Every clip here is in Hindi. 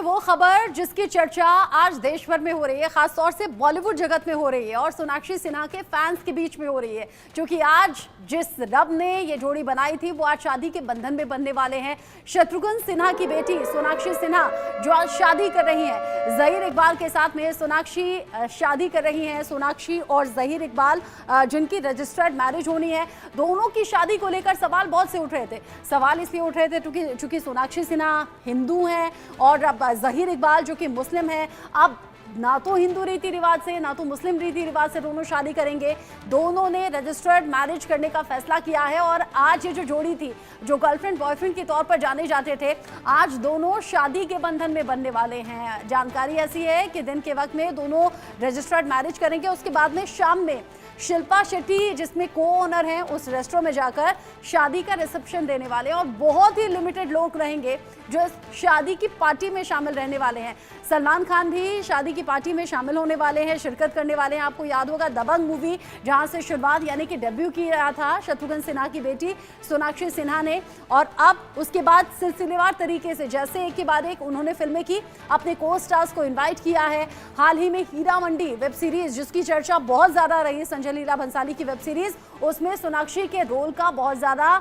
वो खबर जिसकी चर्चा आज देश भर में हो रही है, खासतौर से बॉलीवुड जगत में हो रही है और सोनाक्षी सिन्हा के फैंस के बीच में हो रही है, क्योंकि आज जिस रब ने ये जोड़ी बनाई थी वो आज शादी के बंधन में बंधने वाले हैं। शत्रुघ्न सिन्हा की बेटी सोनाक्षी सिन्हा जो आज शादी कर रही हैं जहीर इकबाल के साथ में। सोनाक्षी शादी कर रही हैं, सोनाक्षी और जहीर इकबाल जिनकी रजिस्टर्ड मैरिज होनी है। दोनों की शादी को लेकर सवाल बहुत से उठ रहे थे। सवाल इसलिए उठ रहे थे चूंकि सोनाक्षी सिन्हा हिंदू हैं और अब जहीर इकबाल जो कि मुस्लिम है। अब ना तो हिंदू रीति रिवाज से ना तो मुस्लिम रीति रिवाज से दोनों शादी करेंगे। दोनों ने रजिस्टर्ड मैरिज करने का फैसला किया है और आज ये जो जोड़ी थी जो गर्लफ्रेंड बॉयफ्रेंड के तौर पर जाने जाते थे, आज दोनों शादी के बंधन में बनने वाले हैं। जानकारी ऐसी है कि दिन के वक्त में दोनों रजिस्टर्ड मैरिज करेंगे, उसके बाद में शाम में शिल्पा शेट्टी जिसमें को ओनर हैं उस रेस्टोरेंट में जाकर शादी का रिसेप्शन देने वाले हैं और बहुत ही लिमिटेड लोग रहेंगे जो इस शादी की पार्टी में शामिल रहने वाले हैं। सलमान खान भी शादी की पार्टी में शामिल होने वाले हैं, शिरकत करने वाले हैं। आपको याद होगा दबंग मूवी जहां से शुरुआत यानी कि डेब्यू किया था शत्रुघ्न सिन्हा की बेटी सोनाक्षी सिन्हा ने, और अब उसके बाद सिलसिलेवार तरीके से जैसे एक के बाद एक उन्होंने फिल्में की, अपने को स्टार्स को इन्वाइट किया है। हाल ही में हीरा मंडी वेब सीरीज जिसकी चर्चा बहुत ज्यादा रही, संजय लीला भंसाली की वेब सीरीज, उसमें सोनाक्षी के रोल का बहुत ज्यादा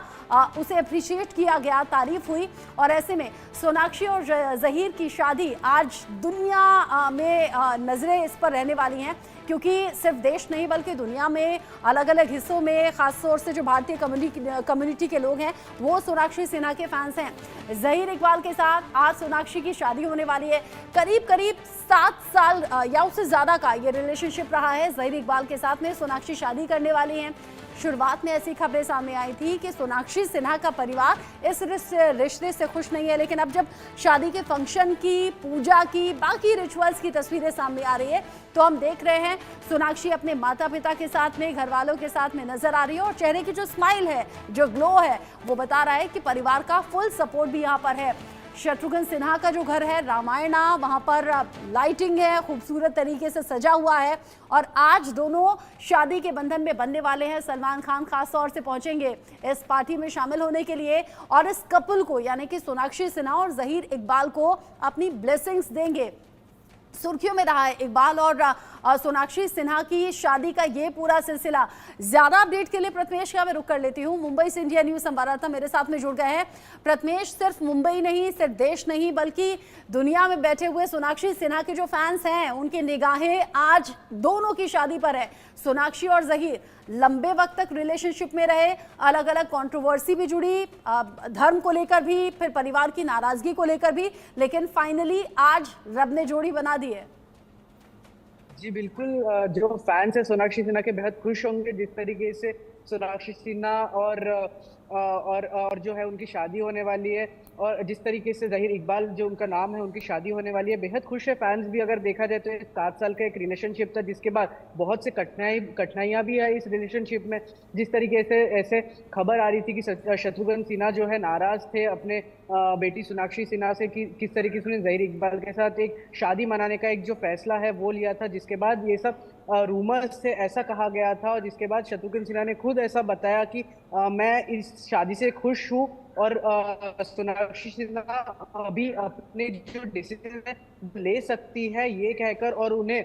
उसे अप्रिशिएट किया गया, तारीफ हुई। और ऐसे में सोनाक्षी और जहीर की शादी आज दुनिया में नजरें इस पर रहने वाली हैं, क्योंकि सिर्फ देश नहीं बल्कि दुनिया में अलग अलग हिस्सों में खासतौर से जो भारतीय कम्युनिटी के लोग हैं वो सोनाक्षी सिन्हा के फैंस हैं। जहीर इकबाल के साथ आज सोनाक्षी की शादी होने वाली है। करीब करीब 7 साल या उससे ज़्यादा का ये रिलेशनशिप रहा है जहीर इकबाल के साथ में। सोनाक्षी शादी करने वाली हैं। शुरुआत में ऐसी खबरें सामने आई थी कि सोनाक्षी सिन्हा का परिवार इस रिश्ते से खुश नहीं है, लेकिन अब जब शादी के फंक्शन की, पूजा की, बाकी रिचुअल्स की तस्वीरें सामने आ रही है तो हम देख रहे हैं सोनाक्षी अपने माता पिता के साथ में, घर वालों के साथ में नजर आ रही है और चेहरे की जो स्माइल है, जो ग्लो है, वो बता रहा है कि परिवार का फुल सपोर्ट भी यहाँ पर है। शत्रुघ्न सिन्हा का जो घर है रामायणा, वहां पर लाइटिंग है, खूबसूरत तरीके से सजा हुआ है और आज दोनों शादी के बंधन में बनने वाले हैं। सलमान खान खास तौर से पहुंचेंगे इस पार्टी में शामिल होने के लिए और इस कपल को यानी कि सोनाक्षी सिन्हा और जहीर इकबाल को अपनी ब्लेसिंग्स देंगे। सुर्खियों में रहा है इकबाल और सोनाक्षी सिन्हा की शादी का ये पूरा सिलसिला। ज्यादा अपडेट के लिए प्रथमेश का मैं रुक कर लेती हूँ। मुंबई से इंडिया न्यूज संवाददाता मेरे साथ में जुड़ गए हैं। प्रथमेश, सिर्फ मुंबई नहीं, सिर्फ देश नहीं बल्कि दुनिया में बैठे हुए सोनाक्षी सिन्हा के जो फैंस हैं उनकी निगाहें आज दोनों की शादी पर है। सोनाक्षी और जहीर लंबे वक्त तक रिलेशनशिप में रहे, अलग अलग कंट्रोवर्सी भी जुड़ी, धर्म को लेकर भी, फिर परिवार की नाराजगी को लेकर भी, लेकिन फाइनली आज रब ने जोड़ी बना दी है। जी बिल्कुल, जो फैंस है सोनाक्षी सिन्हा के बेहद खुश होंगे जिस तरीके से सोनाक्षी सिन्हा और जो है उनकी शादी होने वाली है और जिस तरीके से जहीर इकबाल जो उनका नाम है उनकी शादी होने वाली है। बेहद खुश है फैंस भी। अगर देखा जाए तो 7 साल का एक रिलेशनशिप था जिसके बाद बहुत से कठिनाइयाँ भी है इस रिलेशनशिप में। जिस तरीके से ऐसे खबर आ रही थी कि शत्रुघ्न सिन्हा जो है नाराज थे अपने बेटी सोनाक्षी सिन्हा से कि किस तरीके से उन्हें जहीर इकबाल के साथ एक शादी मनाने का एक जो फैसला है वो लिया था, जिसके बाद ये सब रूमर्स से ऐसा कहा गया था और जिसके बाद शत्रुघ्न सिन्हा ने खुद ऐसा बताया कि मैं इस शादी से खुश हूँ और सोनाक्षी सिन्हा अभी अपने जो डिसीजन है ले सकती है ये कहकर, और उन्हें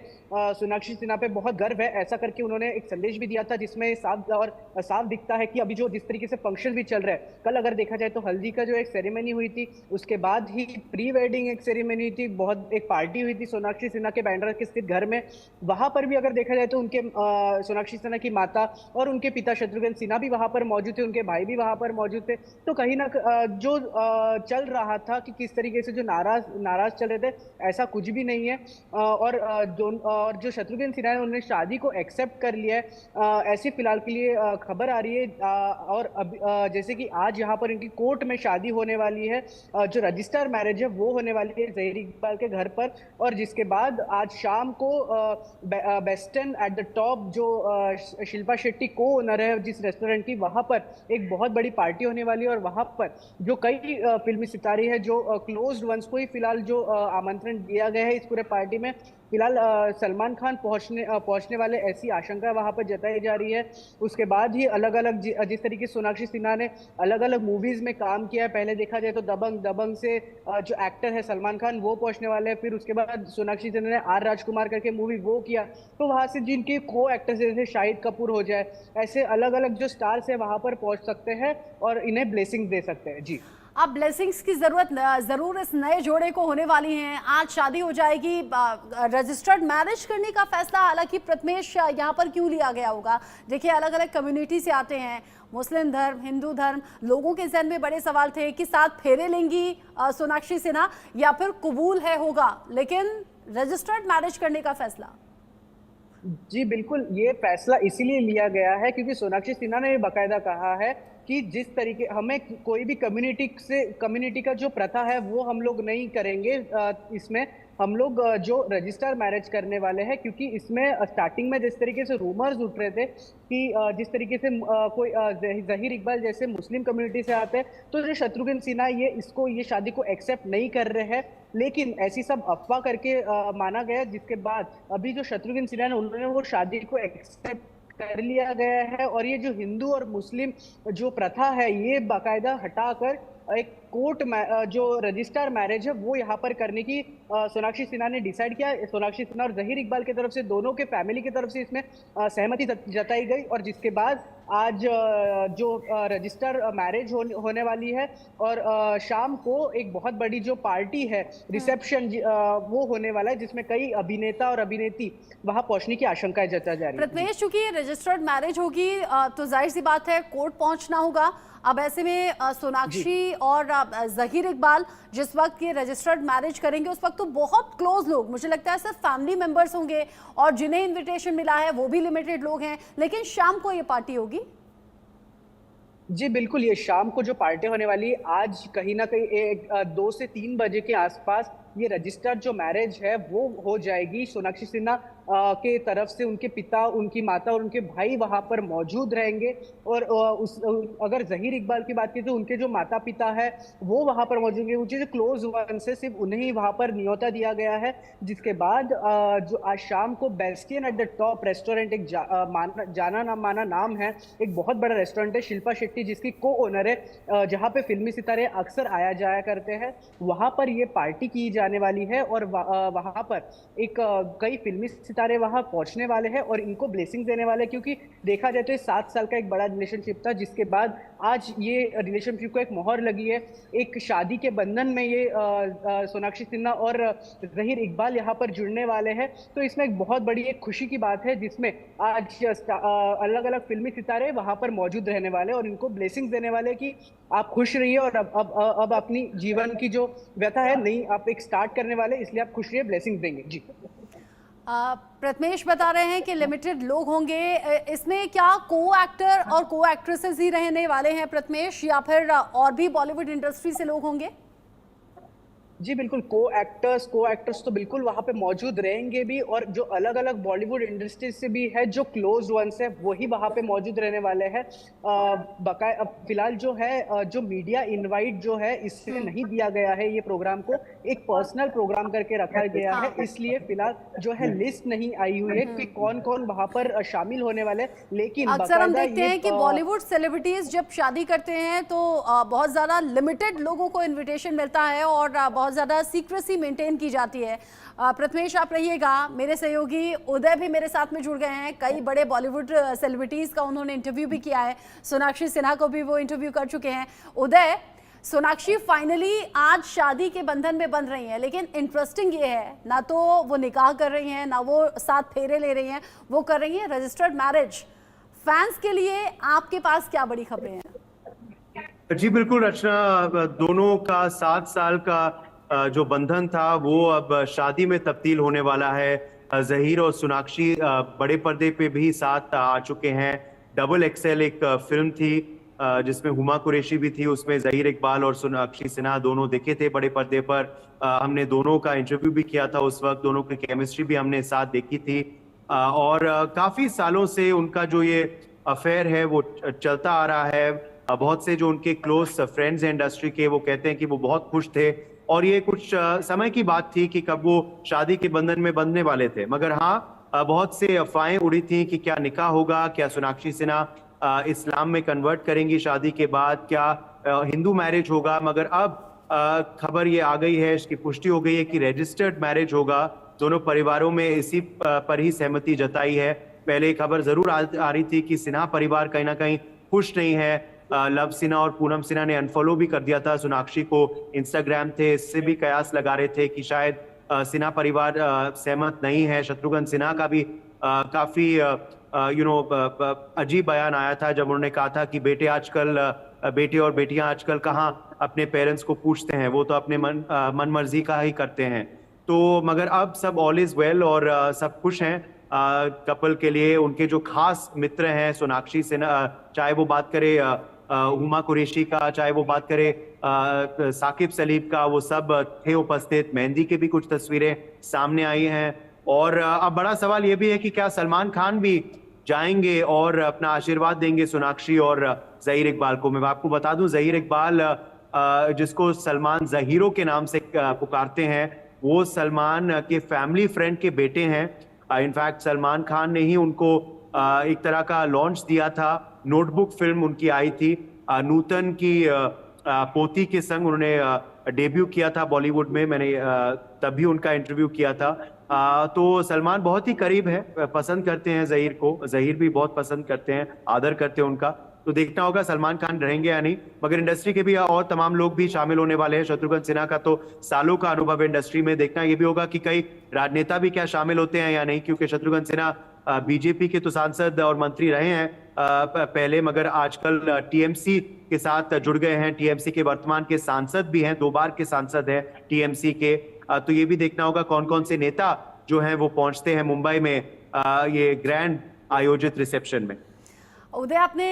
सोनाक्षी सिन्हा पे बहुत गर्व है ऐसा करके उन्होंने एक संदेश भी दिया था जिसमें साफ दिखता है कि अभी जो जिस तरीके से फंक्शन भी चल रहा है, कल अगर देखा जाए तो हल्दी का जो एक सेरेमनी हुई थी उसके बाद ही प्री वेडिंग एक सेरेमनी थी, बहुत एक पार्टी हुई थी सोनाक्षी सिन्हा के बैंड्रा के स्थित घर में। वहां पर भी अगर देखा जाए तो उनके सोनाक्षी सिन्हा की माता और उनके पिता शत्रुघ्न सिन्हा भी वहां पर मौजूद थे, उनके भाई भी वहां पर मौजूद थे। तो कहीं ना जो चल रहा था कि किस तरीके से जो नाराज चल रहे थे ऐसा कुछ भी नहीं है और जो शत्रुघ्न सिन्हा ने उन्होंने शादी को एक्सेप्ट कर लिया है ऐसी फिलहाल के लिए खबर आ रही है। और अब जैसे कि आज यहाँ पर इनकी कोर्ट में शादी होने वाली है, जो रजिस्टर मैरिज है वो होने वाली है जहीर इकबाल के घर पर, और जिसके बाद आज शाम को वेस्टर्न एट द टॉप जो शिल्पा शेट्टी को ओनर है जिस रेस्टोरेंट की, वहां पर एक बहुत बड़ी पार्टी होने वाली है और वहां पर जो कई फिल्मी सितारे हैं, जो क्लोज्ड वंस को ही फिलहाल जो आमंत्रण दिया गया है इस पूरे पार्टी में, फिलहाल सलमान खान पहुंचने वाले ऐसी आशंका वहां पर जताई जा रही है। उसके बाद ही अलग अलग जिस तरीके से सोनाक्षी सिन्हा ने अलग अलग मूवीज में काम किया है, पहले देखा जाए तो दबंग से जो एक्टर है सलमान खान वो पहुंचने वाले हैं, फिर उसके बाद सोनाक्षी सिन्हा ने आर राजकुमार करके मूवी वो किया, तो वहां से जिनके को एक्टर्स जैसे शाहिद कपूर हो जाए, ऐसे अलग अलग जो स्टार्स है वहां पर पहुंच सकते हैं और इन्हें ब्लेसिंग दे सकते हैं। जी, अब ब्लेसिंग्स की जरूरत जरूर इस नए जोड़े को होने वाली है। आज शादी हो जाएगी, रजिस्टर्ड मैरिज करने का फैसला हालांकि प्रथमेश यहाँ पर क्यों लिया गया होगा? देखिए, अलग अलग कम्युनिटी से आते हैं, मुस्लिम धर्म, हिंदू धर्म, लोगों के जहन में बड़े सवाल थे कि साथ फेरे लेंगी सोनाक्षी सिन्हा या फिर कबूल है होगा, लेकिन रजिस्टर्ड मैरिज करने का फैसला। जी बिल्कुल, ये फैसला इसीलिए लिया गया है क्योंकि सोनाक्षी सिन्हा ने बाकायदा कहा है कि जिस तरीके हमें कोई भी कम्युनिटी का जो प्रथा है वो हम लोग नहीं करेंगे। इसमें हम लोग जो रजिस्टर मैरिज करने वाले हैं, क्योंकि इसमें स्टार्टिंग में जिस तरीके से रूमर्स उठ रहे थे कि जिस तरीके से कोई जहीर इकबाल जैसे मुस्लिम कम्युनिटी से आते हैं, तो जो शत्रुघ्न सिन्हा ये शादी को एक्सेप्ट नहीं कर रहे हैं, लेकिन ऐसी सब अफवाह करके माना गया, जिसके बाद अभी जो शत्रुघ्न सिन्हा ने उन्होंने वो शादी को एक्सेप्ट कर लिया गया है और ये जो हिंदू और मुस्लिम जो प्रथा है ये बाकायदा हटाकर एक कोर्ट जो रजिस्टर मैरिज है वो यहाँ पर करने की सोनाक्षी सिन्हा ने डिसाइड किया। सोनाक्षी सिन्हा और जहीर इकबाल की तरफ से, दोनों के फैमिली की तरफ से इसमें सहमति जताई गई और जिसके बाद आज जो रजिस्टर मैरिज होने वाली है और शाम को एक बहुत बड़ी जो पार्टी है, रिसेप्शन वो होने वाला है, जिसमें कई अभिनेता और अभिनेत्री वहां पहुंचने की आशंकाएं जता जा रही है। प्रथमेश, चूंकि रजिस्टर्ड मैरिज होगी तो जाहिर सी बात है कोर्ट पहुंचना होगा। अब ऐसे में सोनाक्षी और जहीर इकबाल जिस वक्त ये रजिस्टर्ड मैरिज करेंगे उस वक्त तो बहुत क्लोज लोग, मुझे लगता है सिर्फ फैमिली मेंबर्स होंगे और जिन्हें इनविटेशन मिला है वो भी लिमिटेड लोग हैं, लेकिन शाम को ये पार्टी होगी। जी बिल्कुल, ये शाम को जो पार्टी होने वाली है, आज कहीं ना कहीं 2 से 3 बजे के आसपास ये रजिस्टर्ड जो मैरिज है वो हो जाएगी। सोनाक्षी सिन्हा के तरफ से उनके पिता, उनकी माता और उनके भाई वहां पर मौजूद रहेंगे और अगर जहीर इकबाल की बात की तो उनके जो माता पिता है वो वहां पर मौजूद होंगे। उनके जो क्लोज वन से सिर्फ उन्हें ही वहां पर न्योता दिया गया है। जिसके बाद जो आज शाम को bastion at the top restaurant, एक जाना ना माना नाम है, एक बहुत बड़ा रेस्टोरेंट है, शिल्पा शेट्टी जिसकी को ओनर है, जहाँ पे फिल्मी सितारे अक्सर आया जाया करते हैं, वहां पर ये पार्टी की जाने वाली है और वहां पर एक कई फिल्मी सितारे वहां पहुंचने वाले हैं और इनको ब्लेसिंग देने वाले हैं, क्योंकि देखा जाए तो ये 7 साल का एक बड़ा रिलेशनशिप था, जिसके बाद आज ये रिलेशनशिप को एक मोहर लगी है। एक शादी के बंधन में ये सोनाक्षी सिन्हा और जहीर इकबाल यहाँ पर जुड़ने वाले हैं, तो इसमें एक बहुत बड़ी एक खुशी की बात है, जिसमें आज अलग अलग फिल्मी सितारे वहां पर मौजूद रहने वाले और इनको ब्लेसिंग देने वाले कि आप खुश रहिए और अब अपनी जीवन की जो व्यथा है नहीं, आप एक स्टार्ट करने वाले, इसलिए आप खुश रहिए, ब्लेसिंग देंगे। जी, प्रथमेश बता रहे हैं कि लिमिटेड लोग होंगे, इसमें क्या को एक्टर और को एक्ट्रेसेस ही रहने वाले हैं प्रथमेश, या फिर और भी बॉलीवुड इंडस्ट्री से लोग होंगे? जी बिल्कुल, को एक्टर्स तो बिल्कुल वहां पे मौजूद रहेंगे भी, और जो अलग अलग बॉलीवुड इंडस्ट्री से भी है, जो क्लोज वंस है वही वहां पे मौजूद रहने वाले हैं। फिलहाल जो है जो मीडिया इनवाइट जो है इससे नहीं दिया गया है, ये प्रोग्राम को एक पर्सनल प्रोग्राम करके रखा गया है, इसलिए फिलहाल जो है लिस्ट नहीं आई हुई है कि कौन कौन वहां पर शामिल होने वाले। लेकिन अक्सर हम देखते हैं कि बॉलीवुड सेलिब्रिटीज जब शादी करते हैं तो बहुत ज्यादा लिमिटेड लोगों को इन्विटेशन मिलता है और बहुत ज़्यादा सीक्रेसी मेंटेन की जाती है। प्रथमेश आप रहिएगा, मेरे सहयोगी उदय भी मेरे साथ में जुड़ गए हैं, कई बड़े बॉलीवुड सेलिब्रिटीज़ का उन्होंने इंटरव्यू भी किया है, सोनाक्षी सिन्हा को भी वो इंटरव्यू कर चुके हैं। उदय, सोनाक्षी फाइनली आज शादी के बंधन में बंध रही हैं, लेकिन इंटरेस्टिंग ये है ना तो वो निकाह कर रही हैं, ना वो 7 फेरे ले रही हैं, वो कर रही हैं रजिस्टर्ड मैरिज। फैंस के लिए आपके पास क्या बड़ी खबरें हैं? जी बिल्कुल रचना, दोनों का 7 साल का जो बंधन था वो अब शादी में तब्दील होने वाला है। जहीर और सोनाक्षी बड़े पर्दे पे भी साथ आ चुके हैं। डबल एक्सेल एक फिल्म थी जिसमें हुमा कुरैशी भी थी, उसमें जहीर इकबाल और सोनाक्षी सिन्हा दोनों दिखे थे बड़े पर्दे पर। हमने दोनों का इंटरव्यू भी किया था, उस वक्त दोनों की केमिस्ट्री भी हमने साथ देखी थी और काफी सालों से उनका जो ये अफेयर है वो चलता आ रहा है। बहुत से जो उनके क्लोज फ्रेंड्स हैं इंडस्ट्री के, वो कहते हैं कि वो बहुत खुश थे और ये कुछ समय की बात थी कि कब वो शादी के बंधन में बंधने वाले थे। मगर हाँ, बहुत से अफवाहें उड़ी थी कि क्या निकाह होगा, क्या सोनाक्षी सिन्हा इस्लाम में कन्वर्ट करेंगी शादी के बाद, क्या हिंदू मैरिज होगा। मगर अब खबर ये आ गई है, इसकी पुष्टि हो गई है कि रजिस्टर्ड मैरिज होगा। दोनों परिवारों में इसी पर ही सहमति जताई है। पहले खबर जरूर आ रही थी कि सिन्हा परिवार कहीं ना कहीं खुश नहीं है। लव सिन्हा और पूनम सिन्हा ने अनफॉलो भी कर दिया था सोनाक्षी को, इंस्टाग्राम थे, इससे भी कयास लगा रहे थे कि शायद सिन्हा परिवार सहमत नहीं है। शत्रुघ्न सिन्हा का भी काफी अजीब बयान आया था जब उन्होंने कहा था कि बेटे और बेटियां आजकल कहाँ अपने पेरेंट्स को पूछते हैं, वो तो अपने मन मर्जी का ही करते हैं। तो मगर अब सब ऑल इज वेल और सब खुश हैं कपल के लिए। उनके जो खास मित्र हैं सोनाक्षी सिन्हा, चाहे वो बात करे हुमा कुरैशी का, चाहे वो बात करे साकिब सलीम का, वो सब थे उपस्थित। मेहंदी की भी कुछ तस्वीरें सामने आई हैं। और अब बड़ा सवाल ये भी है कि क्या सलमान खान भी जाएंगे और अपना आशीर्वाद देंगे सोनाक्षी और जहीर इकबाल को। मैं आपको बता दूं, जहीर इकबाल जिसको सलमान जहीरो के नाम से पुकारते हैं, वो सलमान के फैमिली फ्रेंड के बेटे हैं। इनफैक्ट सलमान खान ने ही उनको एक तरह का लॉन्च दिया था। नोटबुक फिल्म उनकी आई थी, नूतन की पोती के संग उन्होंने डेब्यू किया था बॉलीवुड में। मैंने तभी उनका इंटरव्यू किया था। तो सलमान बहुत ही करीब है, पसंद करते हैं जहीर को, जहीर भी बहुत पसंद करते हैं, आदर करते हैं उनका। तो देखना होगा सलमान खान रहेंगे या नहीं। मगर इंडस्ट्री के भी और तमाम लोग भी शामिल होने वाले हैं। शत्रुघ्न सिन्हा का तो सालों का अनुभव है इंडस्ट्री में। देखना ये भी होगा कि कई राजनेता भी क्या शामिल होते हैं या नहीं, क्योंकि शत्रुघ्न सिन्हा बीजेपी के तो सांसद और मंत्री रहे हैं पहले, मगर आजकल टीएमसी के साथ जुड़ गए हैं। टीएमसी के वर्तमान के सांसद भी हैं, 2 बार के सांसद हैं टीएमसी के। तो ये भी देखना होगा कौन कौन से नेता जो हैं वो पहुंचते हैं मुंबई में ये ग्रैंड आयोजित रिसेप्शन में। उदय, आपने